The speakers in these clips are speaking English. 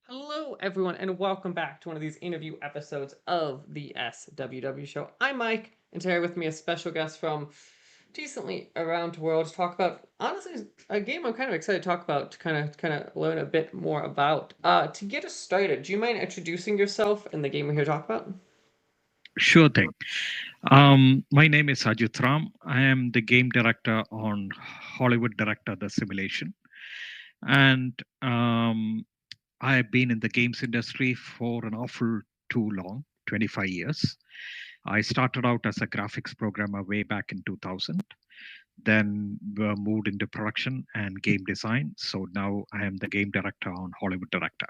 Hello, everyone, and welcome back to one of these interview episodes of the SWW show. I'm Mike, and today with me a special guest from decently around the world to talk about, honestly, a game I'm kind of excited to talk about, to kind of learn a bit more about. To get us started, do you mind introducing yourself and the game we're here to talk about? Sure thing. My name is Ajit Ram. I am the game director on Hollywood Director The Simulation. And I have been in the games industry for an awful too long, 25 years. I started out as a graphics programmer way back in 2000, then moved into production and game design. So now I am the game director on Hollywood Director.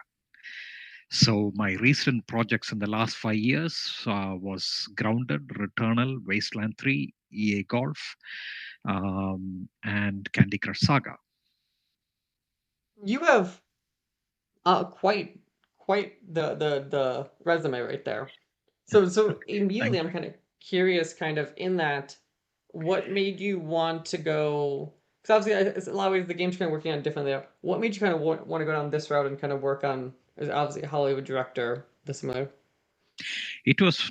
So my recent projects in the last 5 years was Grounded, Returnal, Wasteland 3, EA Golf, and Candy Crush Saga. You have quite the resume right there. So Thank immediately I'm kind of curious, kind of in that, what made you want to go? Because obviously, it's a lot of ways the game's kind of working on differently there. What made you kind of want to go down this route and kind of work on? Is obviously a Hollywood director, the similar. It was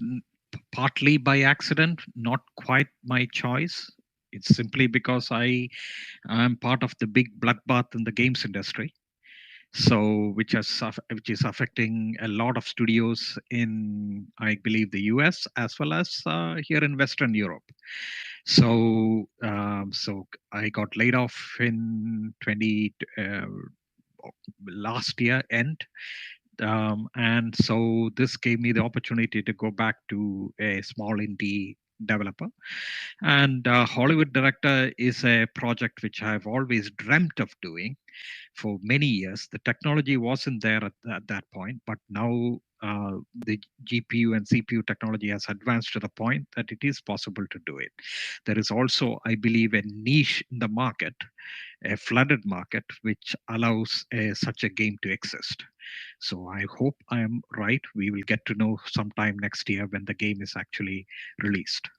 partly by accident, not quite my choice. It's simply because I am part of the big bloodbath in the games industry. So, which is affecting a lot of studios in, I believe, the US as well as here in Western Europe. So I got laid off in 20 last year end, and so this gave me the opportunity to go back to a small indie developer. And Hollywood Director is a project which I've always dreamt of doing for many years. The technology wasn't there at that point, but now the GPU and CPU technology has advanced to the point that it is possible to do it. There is also, I believe, a niche in the market, a flooded market, which allows such a game to exist. So I hope I am right. We will get to know sometime next year when the game is actually released.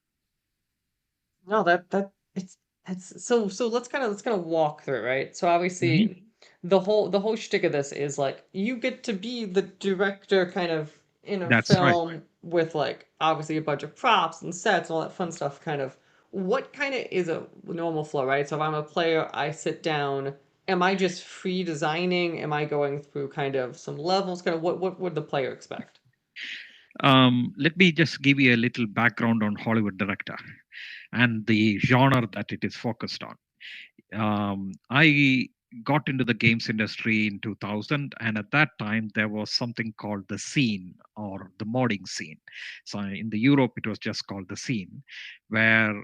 No, that it's that's so let's kind of walk through it, right? So obviously Mhm. the whole shtick of this is like you get to be the director kind of in a That's right. film with like obviously a bunch of props and sets and all that fun stuff kind of. What kind of is a normal flow, right? So if I'm a player, I sit down, am I just free designing? Am I going through kind of some levels? Kind of what would the player expect? Let me just give you a little background on Hollywood Director and the genre that it is focused on. I got into the games industry in 2000, and at that time there was something called the scene or the modding scene. So in the Europe, it was just called the scene, where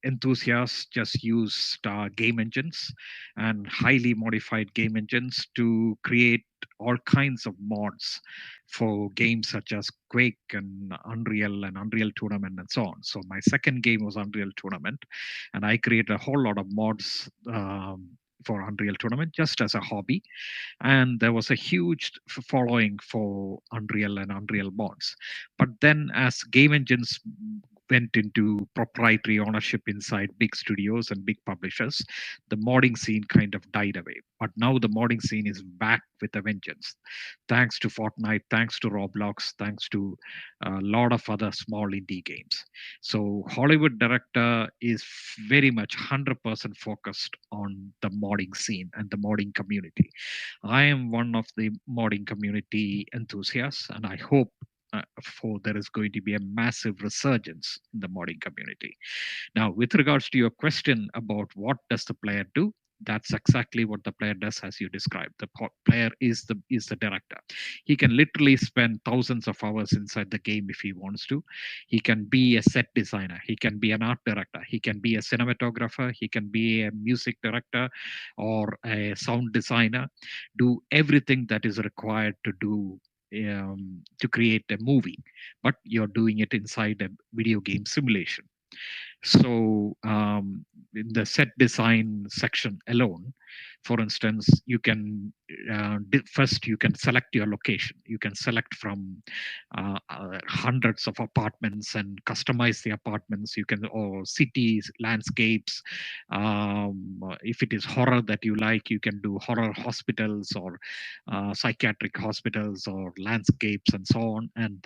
enthusiasts just used game engines and highly modified game engines to create all kinds of mods for games such as Quake and Unreal Tournament and so on. So my second game was Unreal Tournament, and I created a whole lot of mods for Unreal Tournament just as a hobby. And there was a huge following for Unreal and Unreal mods. But then, as game engines went into proprietary ownership inside big studios and big publishers, the modding scene kind of died away. But now the modding scene is back with a vengeance, thanks to Fortnite, thanks to Roblox, thanks to a lot of other small indie games. So Hollywood Director is very much 100% focused on the modding scene and the modding community. I am one of the modding community enthusiasts, and I hope for there is going to be a massive resurgence in the modding community. Now, with regards to your question about what does the player do, that's exactly what the player does, as you described. The player is the director. He can literally spend thousands of hours inside the game if he wants to. He can be a set designer. He can be an art director. He can be a cinematographer. He can be a music director or a sound designer. Do everything that is required to do to create a movie, but you're doing it inside a video game simulation. So, in the set design section alone, For instance, you can first you can select your location. You can select from hundreds of apartments and customize the apartments. You can, or cities, landscapes. If it is horror that you like, you can do horror hospitals or psychiatric hospitals or landscapes and so on. And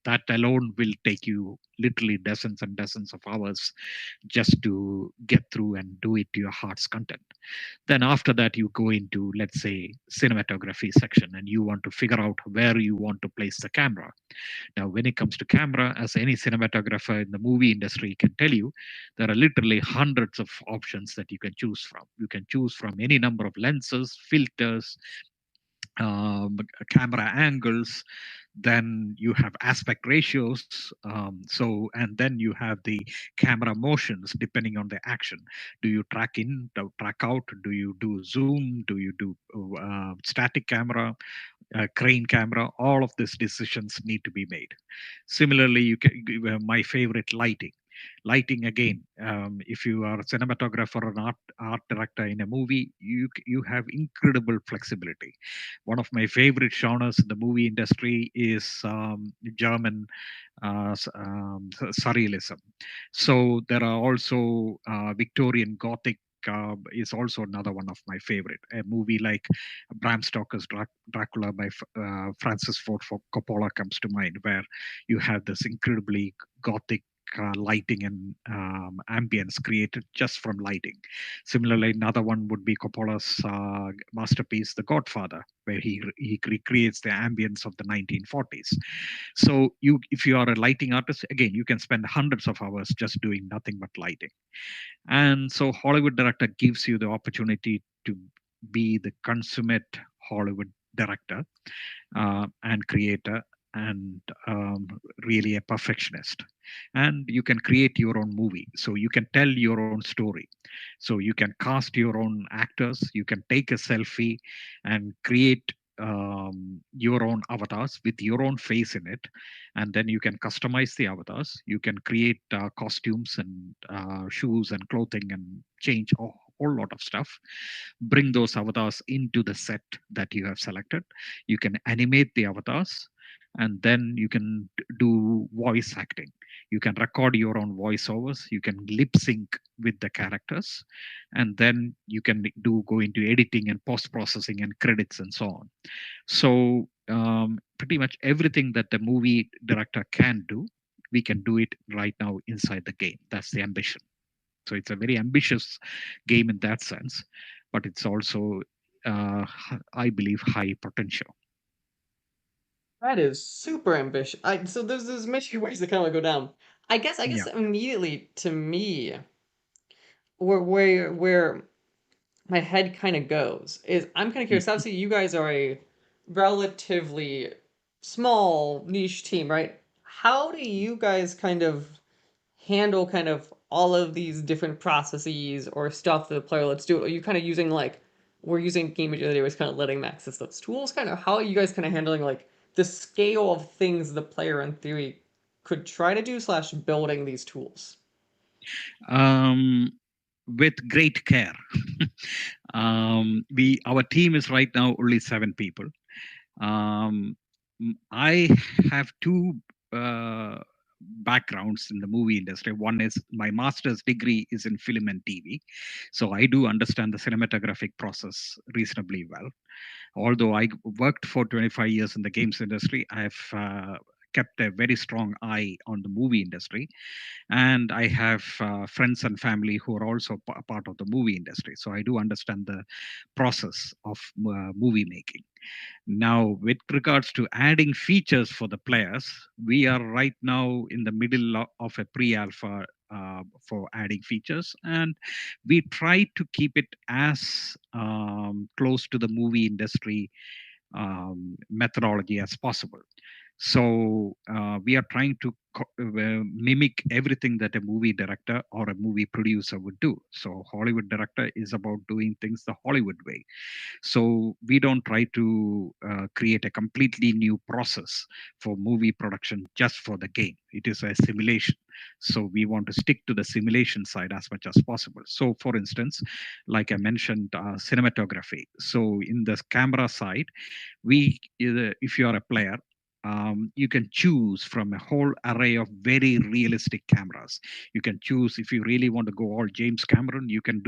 that alone will take you literally dozens and dozens of hours just to get through and do it to your heart's content. Then after that, you go into, let's say, cinematography section, and you want to figure out where you want to place the camera. Now, when it comes to camera, as any cinematographer in the movie industry can tell you, there are literally hundreds of options that you can choose from. You can choose from any number of lenses, filters, camera angles. Then you have aspect ratios. And then you have the camera motions depending on the action. Do you track in, do track out? Do you do zoom? Do you do static camera, crane camera? All of these decisions need to be made. Similarly, you can my favorite, lighting. Lighting again, if you are a cinematographer or an art director in a movie, you have incredible flexibility. One of my favorite genres in the movie industry is German surrealism. So there are also Victorian Gothic. Is also another one of my favorite. A movie like Bram Stoker's Dracula by Francis Ford Coppola comes to mind, where you have this incredibly gothic lighting and ambience created just from lighting. Similarly, another one would be Coppola's masterpiece, The Godfather, where he recreates the ambience of the 1940s. So if you are a lighting artist, again, you can spend hundreds of hours just doing nothing but lighting. And so Hollywood director gives you the opportunity to be the consummate Hollywood director and creator, and really a perfectionist. And you can create your own movie. So you can tell your own story. So you can cast your own actors. You can take a selfie and create your own avatars with your own face in it. And then you can customize the avatars. You can create costumes and shoes and clothing and change a whole lot of stuff. Bring those avatars into the set that you have selected. You can animate the avatars, and then you can do voice acting. You can record your own voiceovers. You can lip sync with the characters, and then you can go into editing and post processing and credits and so on. So pretty much everything that the movie director can do, we can do it right now inside the game. That's the ambition. So it's a very ambitious game in that sense, but it's also, I believe, high potential. That is super ambitious. So there's many ways to kind of go down. I guess Yeah. immediately to me, where my head kind of goes is I'm kind of curious. Mhm. Obviously, you guys are a relatively small niche team, right? How do you guys kind of handle kind of all of these different processes or stuff that the player lets do? Are you kind of using like we're using game today was kind of letting them access those tools? Kind of how are you guys kind of handling like the scale of things the player in theory could try to do slash building these tools? Um, with great care. Our team is right now only 7 people. Um, I have two uh, backgrounds in the movie industry. One is my master's degree is in film and TV, so I do understand the cinematographic process reasonably well. Although I worked for 25 years in the games industry, I've kept a very strong eye on the movie industry, and I have friends and family who are also part of the movie industry, so I do understand the process of movie making. Now, with regards to adding features for the players, we are right now in the middle of a pre-alpha for adding features, and we try to keep it as close to the movie industry methodology as possible. So we are trying to mimic everything that a movie director or a movie producer would do. So Hollywood director is about doing things the Hollywood way. So we don't try to create a completely new process for movie production just for the game. It is a simulation. So we want to stick to the simulation side as much as possible. So for instance, like I mentioned, cinematography. So in the camera side, if you are a player, you can choose from a whole array of very realistic cameras. You can choose, if you really want to go all James Cameron, you can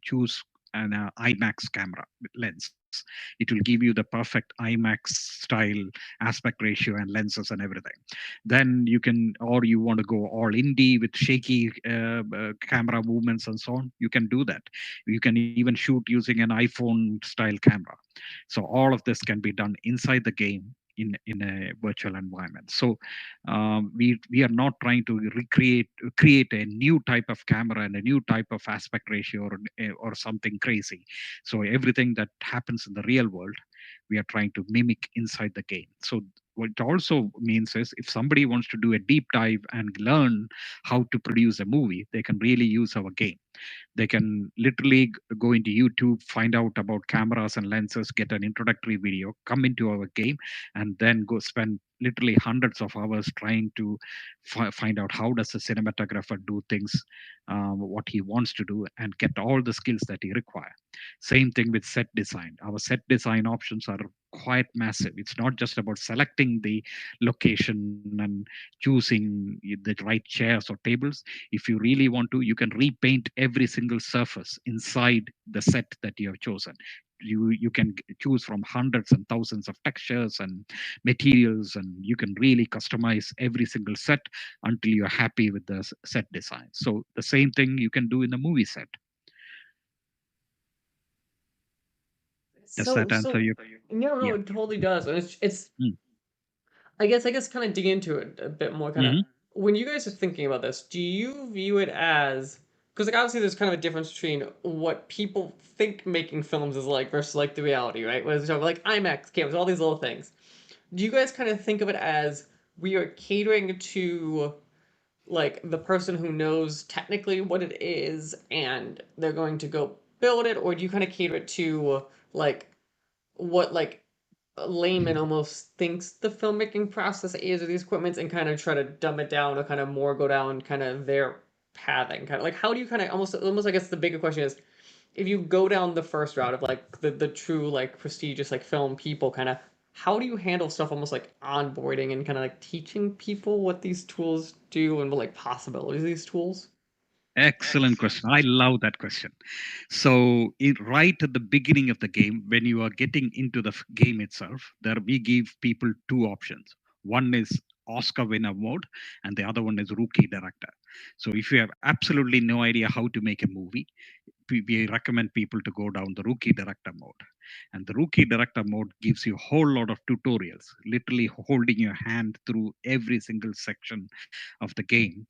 choose an IMAX camera lens. It will give you the perfect IMAX style aspect ratio and lenses and everything. Then you can, or you want to go all indie with shaky camera movements and so on, you can do that. You can even shoot using an iPhone style camera. So all of this can be done inside the game in a virtual environment. So we are not trying to create a new type of camera and a new type of aspect ratio or something crazy. So everything that happens in the real world, we are trying to mimic inside the game. So what it also means is, if somebody wants to do a deep dive and learn how to produce a movie, they can really use our game. They can literally go into YouTube, find out about cameras and lenses, get an introductory video, come into our game, and then go spend literally hundreds of hours trying to find out how does a cinematographer do things, what he wants to do, and get all the skills that he require. Same thing with set design. Our set design options are quite massive. It's not just about selecting the location and choosing the right chairs or tables. If you really want to, you can repaint every single surface inside the set that you have chosen. You can choose from hundreds and thousands of textures and materials, and you can really customize every single set until you're happy with the set design. So the same thing you can do in the movie set. Does So that answer so your? no, no, Yeah. it totally does. And it's Mm. I guess kind of dig into it a bit more. Kind of Hmm. when you guys are thinking about this, do you view it as, because like obviously there's kind of a difference between what people think making films is like versus like the reality, right? Whereas talking like IMAX cameras, all these little things. Do you guys kind of think of it as we are catering to like the person who knows technically what it is and they're going to go build it, or do you kind of cater it to like what like a layman almost thinks the filmmaking process is with these equipments and kind of try to dumb it down or kind of more go down kind of their pathing, kind of like how do you kind of almost I guess the bigger question is, if you go down the first route of like the true like prestigious like film people, kind of how do you handle stuff almost like onboarding and kind of like teaching people what these tools do and what like possibilities of these tools? Excellent question. I love that question. So, right at the beginning of the game, when you are getting into the game itself, there we give people two options. One is Oscar winner mode, and the other one is rookie director. So, if you have absolutely no idea how to make a movie, we recommend people to go down the rookie director mode. And the rookie director mode gives you a whole lot of tutorials, literally holding your hand through every single section of the game,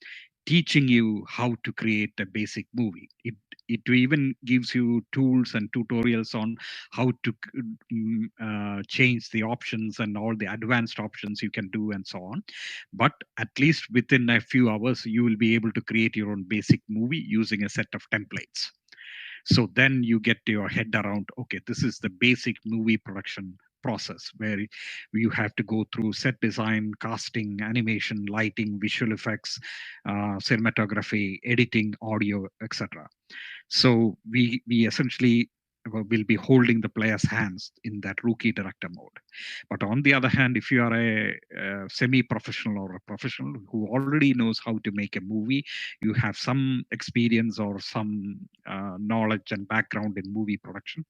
teaching you how to create a basic movie. It even gives you tools and tutorials on how to change the options and all the advanced options you can do and so on. But at least within a few hours, you will be able to create your own basic movie using a set of templates. So then you get your head around, okay, this is the basic movie production process where you have to go through set design, casting, animation, lighting, visual effects, cinematography, editing, audio, etc. So we essentially will be holding the player's hands in that rookie director mode. But on the other hand, if you are a semi-professional or a professional who already knows how to make a movie, you have some experience or some knowledge and background in movie production,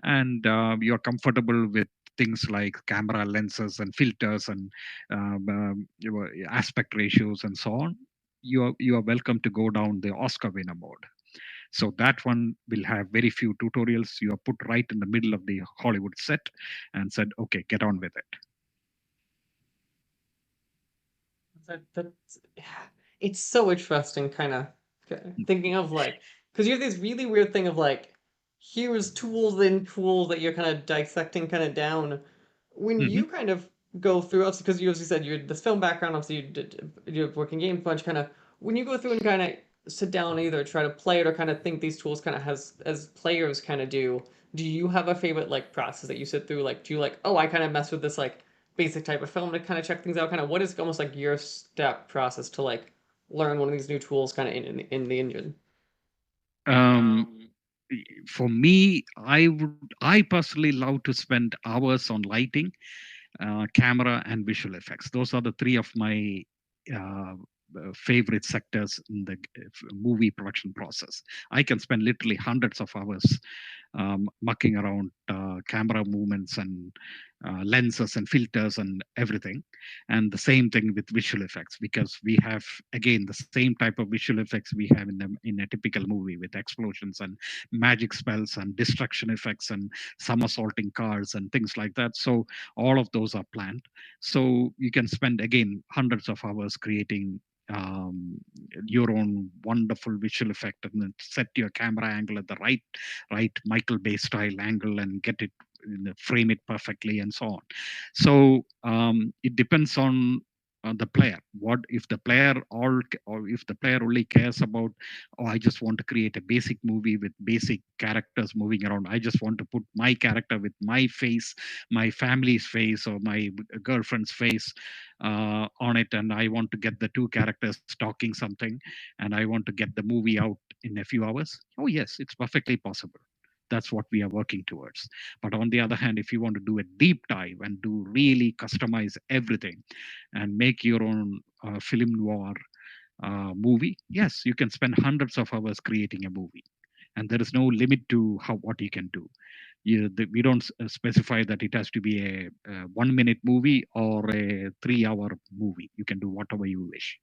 and you're comfortable with things like camera lenses and filters and your aspect ratios and so on, you are welcome to go down the Oscar winner mode. So that one will have very few tutorials. You are put right in the middle of the Hollywood set and said, okay, get on with it. That's it's so interesting, kind of thinking of like, because you have this really weird thing of like, here's tools and tools that you're kind of dissecting kind of down. When Hmm. you kind of go through, obviously, because you obviously said you had this film background, obviously you working game bunch, kind of when you go through and kind of sit down and either try to play it or kind of think these tools kind of has as players kind of do you have a favorite like process that you sit through? Like, do you like, oh, I kind of mess with this like basic type of film to kind of check things out? Kind of what is almost like your step process to like learn one of these new tools kind of in the engine? Um, for me, I personally love to spend hours on lighting, camera, and visual effects. Those are the three of my uh, favorite sectors in the movie production process. I can spend literally hundreds of hours mucking around camera movements and lenses and filters and everything. And the same thing with visual effects, because we have again the same type of visual effects we have in a typical movie, with explosions and magic spells and destruction effects and somersaulting cars and things like that. So all of those are planned. So you can spend again hundreds of hours creating your own wonderful visual effect, and then set your camera angle at the right Michael Bay style angle and get it, frame it perfectly, and so on. So it depends on the player. What if the player or if the player only cares about, oh, I just want to create a basic movie with basic characters moving around. I just want to put my character with my face, my family's face, or my girlfriend's face on it, and I want to get the two characters talking something, and I want to get the movie out in a few hours. Oh yes, it's perfectly possible. That's what we are working towards. But on the other hand, if you want to do a deep dive and do really customize everything and make your own film noir movie, yes, you can spend hundreds of hours creating a movie, and there is no limit to how what you can do. We don't specify that it has to be a 1 minute movie or a 3 hour movie. You can do whatever you wish,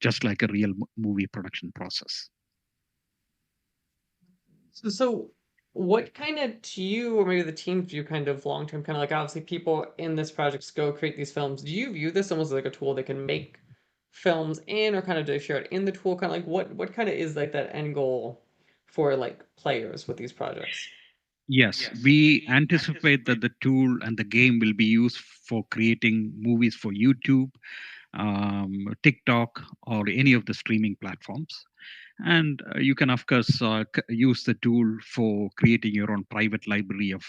just like a real movie production process. So what kind of to you or maybe the team view kind of long term kind of like obviously people in this project go create these films. Do you view this almost like a tool that can make films in or kind of to share it in the tool? Kind of like what kind of is like that end goal for like players with these projects? Yes, we anticipate that the tool and the game will be used for creating movies for YouTube, TikTok, or any of the streaming platforms. And you can, of course, use the tool for creating your own private library of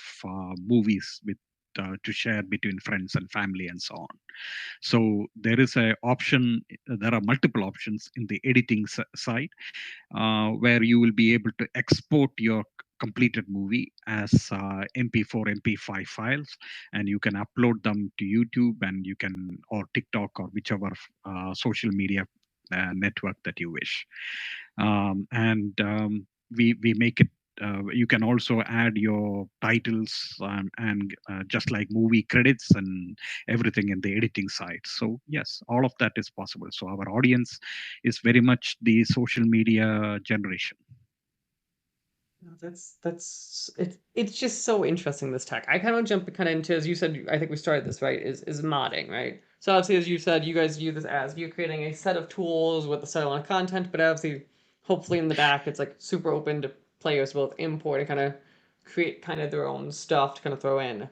movies with to share between friends and family and so on. So there is a option. There are multiple options in the editing side, where you will be able to export your completed movie as MP4, MP5 files, and you can upload them to YouTube, and you can, or TikTok, or whichever social media network that you wish. And we make it. You can also add your titles and just like movie credits and everything in the editing side. So yes, all of that is possible. So our audience is very much the social media generation. No, that's it's just so interesting this tech. I kind of jump kind of into as you said. I think we started this right. Is modding right? So obviously, as you said, you guys view this as you creating a set of tools with a set amount of content, but obviously, hopefully in the back, it's like super open to players both import and kind of create kind of their own stuff to kind of throw in.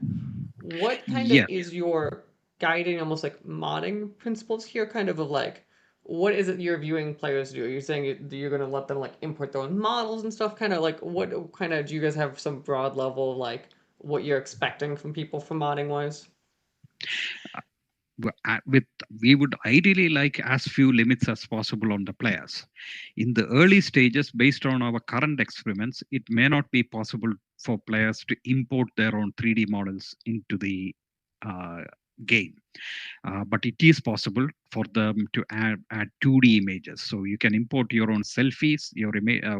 What kind of Yes. is your guiding, almost like modding principles here? Kind of like, what is it you're viewing players do? Are you saying you're going to let them like import their own models and stuff? Kind of like, what kind of do you guys have some broad level of like what you're expecting from people from modding wise? With we would ideally like as few limits as possible on the players. In the early stages, based on our current experiments, it may not be possible for players to import their own 3D models into the uh, game. But it is possible for them to add 2D images. So you can import your own selfies, your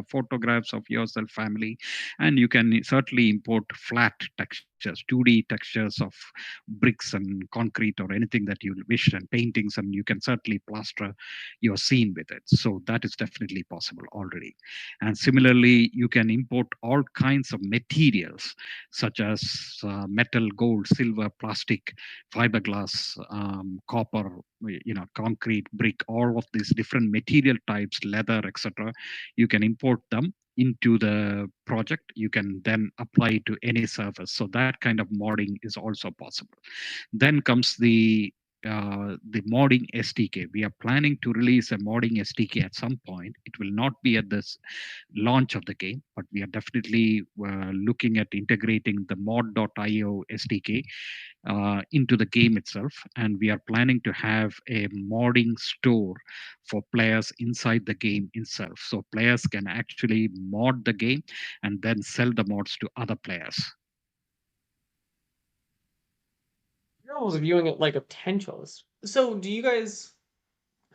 photographs of yourself, family, and you can certainly import flat textures, 2D textures of bricks and concrete or anything that you wish, and paintings, and you can certainly plaster your scene with it. So that is definitely possible already. And similarly, you can import all kinds of materials such as metal, gold, silver, plastic, fiberglass, copper, concrete, brick, all of these different material types, leather, etc. You can import them into the project, you can then apply to any surface. So that kind of modding is also possible. Then comes the modding SDK. We are planning to release a modding SDK at some point. It will not be at this launch of the game, but we are definitely looking at integrating the mod.io SDK into the game itself. And we are planning to have a modding store for players inside the game itself. So players can actually mod the game and then sell the mods to other players. You're almost viewing it like a potential. So, do you guys?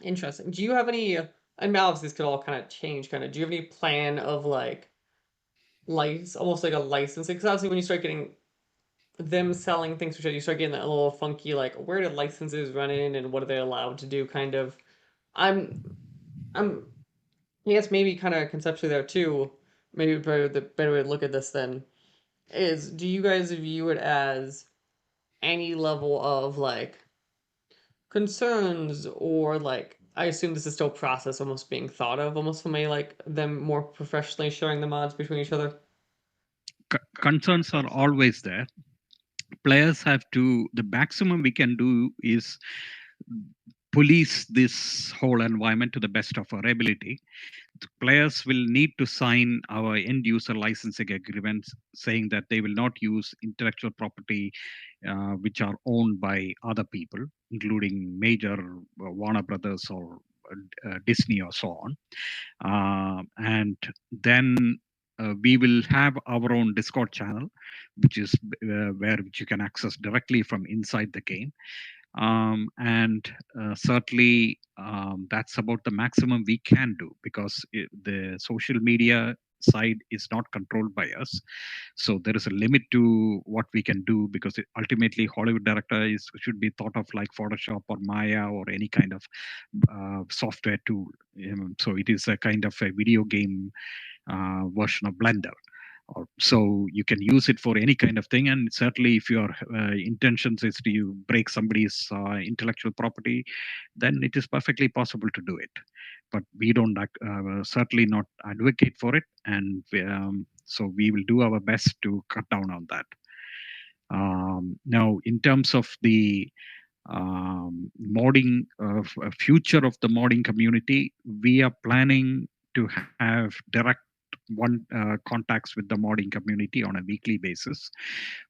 Interesting. Do you have any? And obviously, this could all kind of change. Kind of. Do you have any plan of like, almost like a licensing? Because obviously, when you start getting them selling things for sure, you start getting that little funky like, where do licenses run in, and what are they allowed to do? Kind of. I'm. I'm. I guess maybe kind of conceptually there too. Maybe the better way to look at this then is: do you guys view it as any level of like concerns or like I assume this is still process almost being thought of almost for me like them more professionally sharing the mods between each other. Concerns are always there. Players have to, the maximum we can do is police this whole environment to the best of our ability. The players will need to sign our end user licensing agreements saying that they will not use intellectual property which are owned by other people, including major Warner Brothers or Disney or so on. And then we will have our own Discord channel, which is which you can access directly from inside the game. And certainly that's about the maximum we can do, because the social media side is not controlled by us. So there is a limit to what we can do, because ultimately Hollywood director should be thought of like Photoshop or Maya or any kind of software tool. So it is a kind of a video game version of Blender. So you can use it for any kind of thing. And certainly if your intentions is to you break somebody's intellectual property, then it is perfectly possible to do it. But we don't certainly not advocate for it. And so we will do our best to cut down on that. Now, in terms of the modding future of the modding community, we are planning to have direct contacts with the modding community on a weekly basis.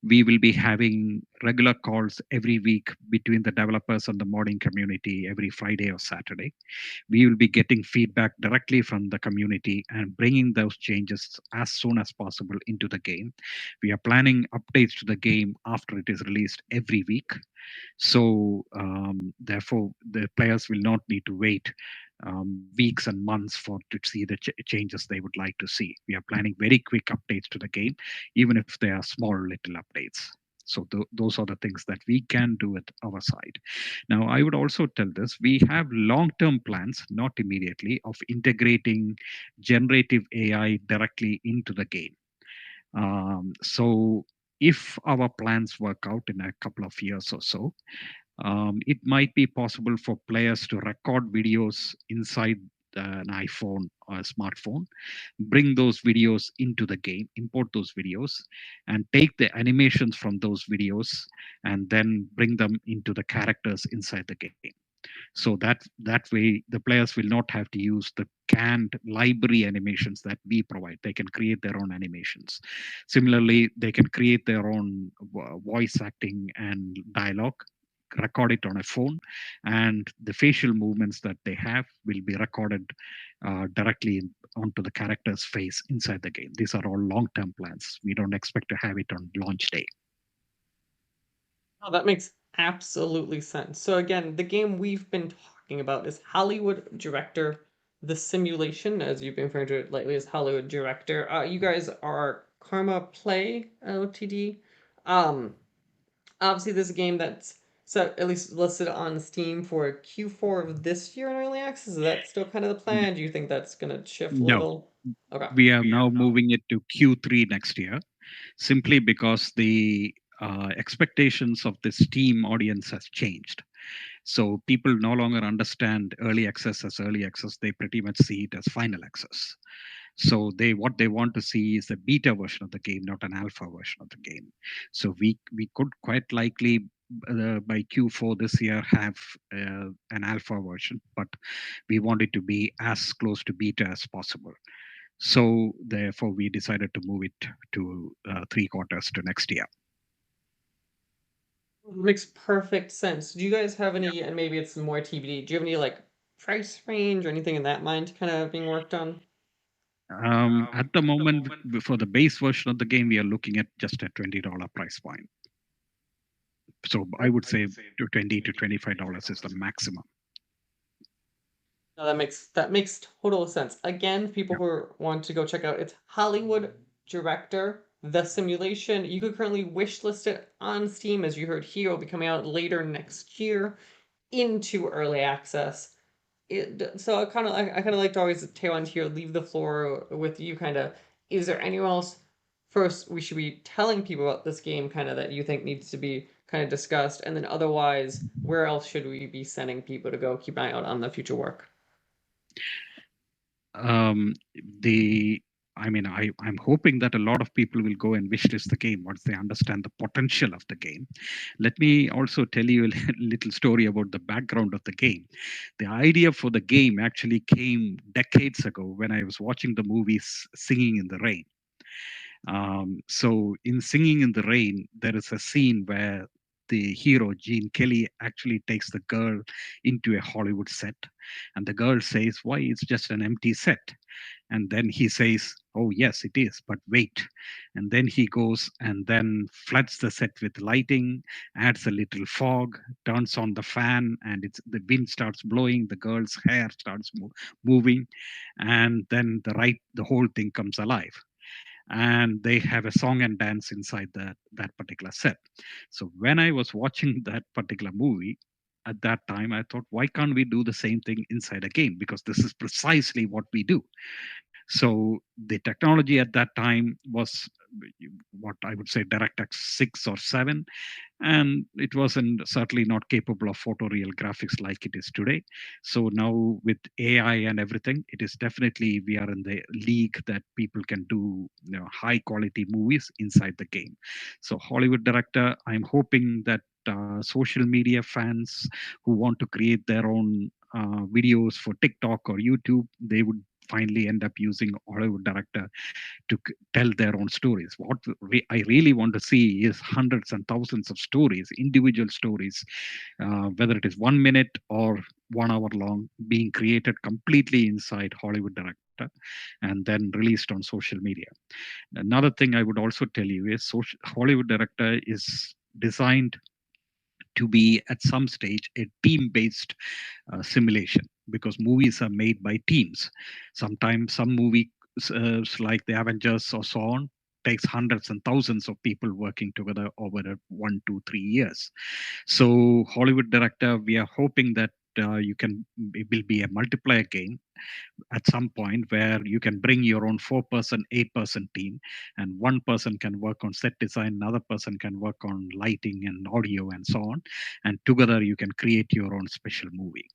We will be having regular calls every week between the developers and the modding community every Friday or Saturday. We will be getting feedback directly from the community and bringing those changes as soon as possible into the game. We are planning updates to the game after it is released every week. So therefore, the players will not need to wait weeks and months for to see the changes they would like to see. We are planning very quick updates to the game, even if they are small little updates. So those are the things that we can do at our side. Now, I would also tell this: we have long-term plans, not immediately, of integrating generative AI directly into the game. So if our plans work out in a couple of years or so, it might be possible for players to record videos inside an iPhone or a smartphone, bring those videos into the game, import those videos, and take the animations from those videos and then bring them into the characters inside the game. So that way the players will not have to use the canned library animations that we provide. They can create their own animations. Similarly, they can create their own voice acting and dialogue, record it on a phone, and the facial movements that they have will be recorded directly onto the character's face inside the game. These are all long-term plans. We don't expect to have it on launch day. Oh, that makes absolutely sense. So again, the game we've been talking about is Hollywood Director the Simulation, as you've been referring to it lately as Hollywood Director. You guys are Karma Play Ltd. Um, Obviously, this is a game that's so at least listed on Steam for Q4 of this year in early access. Is that still kind of the plan? Do you think that's gonna shift a No, little? Okay. we are now moving it to Q3 next year, simply because the expectations of the Steam audience has changed. So people no longer understand early access as early access; they pretty much see it as final access. So they what they want to see is a beta version of the game, not an alpha version of the game. So we could quite likely by Q4 this year have an alpha version, but we want it to be as close to beta as possible. So therefore, we decided to move it to 3 quarters to next year. Makes perfect sense. Do you guys have any, and maybe it's more TBD, do you have any like price range or anything in that mind kind of being worked on? At the moment, for the base version of the game, we are looking at just a $20 price point. So I would say to $20 to $25 is the maximum. No, that makes total sense. Again, people Yeah. who want to go check out, it's Hollywood Director, The Simulation. You could currently wishlist it on Steam, as you heard here. It'll be coming out later next year into early access. So I kind of like to always tail end here, leave the floor with you. Kind of, is there anyone else first we should be telling people about this game, kind of that you think needs to be kind of discussed, and then otherwise, where else should we be sending people to go keep an eye out on the future work? um, the I'm hoping that a lot of people will go and wishlist the game once they understand the potential of the game. Let me also tell you a little story about the background of the game. The idea for the game actually came decades ago when I was watching the movies Singing in the Rain. So in Singing in the Rain, there is a scene where the hero Gene Kelly actually takes the girl into a Hollywood set, and the girl says, "Why? It's just an empty set." And then he says, "Oh yes, it is, but wait." And then he goes and then floods the set with lighting, adds a little fog, turns on the fan, and the wind starts blowing, the girl's hair starts moving, and then the whole thing comes alive, and they have a song and dance inside that particular set. So when I was watching that particular movie at that time, I thought, why can't we do the same thing inside a game? Because this is precisely what we do. So the technology at that time was what I would say DirectX 6 or 7, and it wasn't certainly not capable of photoreal graphics like it is today. So now with AI and everything, it is definitely we are in the league that people can do high quality movies inside the game. So Hollywood Director, I'm hoping that social media fans who want to create their own videos for TikTok or YouTube, they would finally end up using Hollywood Director to tell their own stories. What I really want to see is hundreds and thousands of stories, individual stories, whether it is 1 minute or 1 hour long, being created completely inside Hollywood Director and then released on social media. Another thing I would also tell you is Hollywood Director is designed to be at some stage a team based simulation, because movies are made by teams. Sometimes some movies like the Avengers or so on takes hundreds and thousands of people working together over 1 2 3 years. So Hollywood Director, we are hoping that you can it will be a multiplayer game at some point where you can bring your own 4 person 8 person team, and one person can work on set design, another person can work on lighting and audio and so on, and together you can create your own special movie.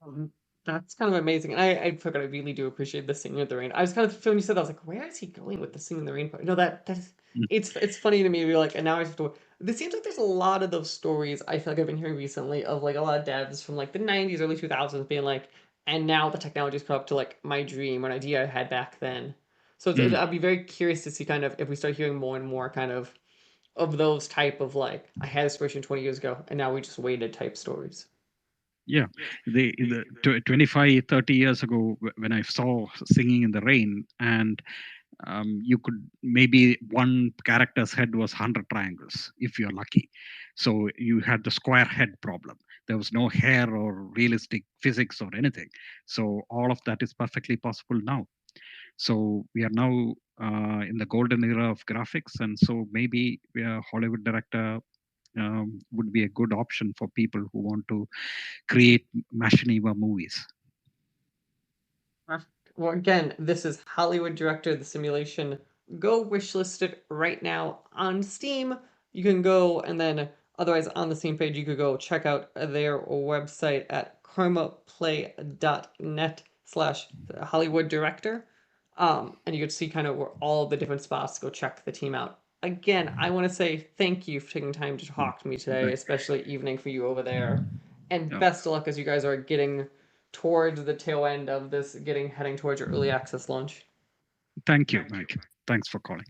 Um, that's kind of amazing. And I forgot I really do appreciate the singing in the rain. I was kind of when you said that, I was like, where is he going with the singing in the rain part? No, that is Mm. it's funny to me to be like, and now I have to. This seems like there's a lot of those stories I feel like I've been hearing recently of like a lot of devs from like the 90s, early 2000s being like, and now the technology's put up to like my dream or an idea I had back then. So Mm. I'd be very curious to see kind of if we start hearing more and more kind of those type of like I had inspiration 20 years ago and now we just waited type stories. Yeah, the 25 30 years ago when I saw Singing in the Rain, and you could maybe one character's head was 100 triangles if you're lucky. So you had the square head problem. There was no hair or realistic physics or anything. So all of that is perfectly possible now. So we are now in the golden era of graphics, and so maybe Hollywood Director would be a good option for people who want to create machinima movies. Perfect. Well, again, this is Hollywood Director, the simulation. Go wishlist it right now on Steam. You can go and then Otherwise, on the Steam page, you could go check out their website at karmaplay.net/Hollywood Director. And you could see kind of where all the different spots to go check the team out. Again, I want to say thank you for taking time to Mm. talk to me today, Right. especially evening for you over there. And Yeah. best of luck as you guys are getting towards the tail end of this, heading towards your early access launch. Thank you, Mike. Thanks for calling.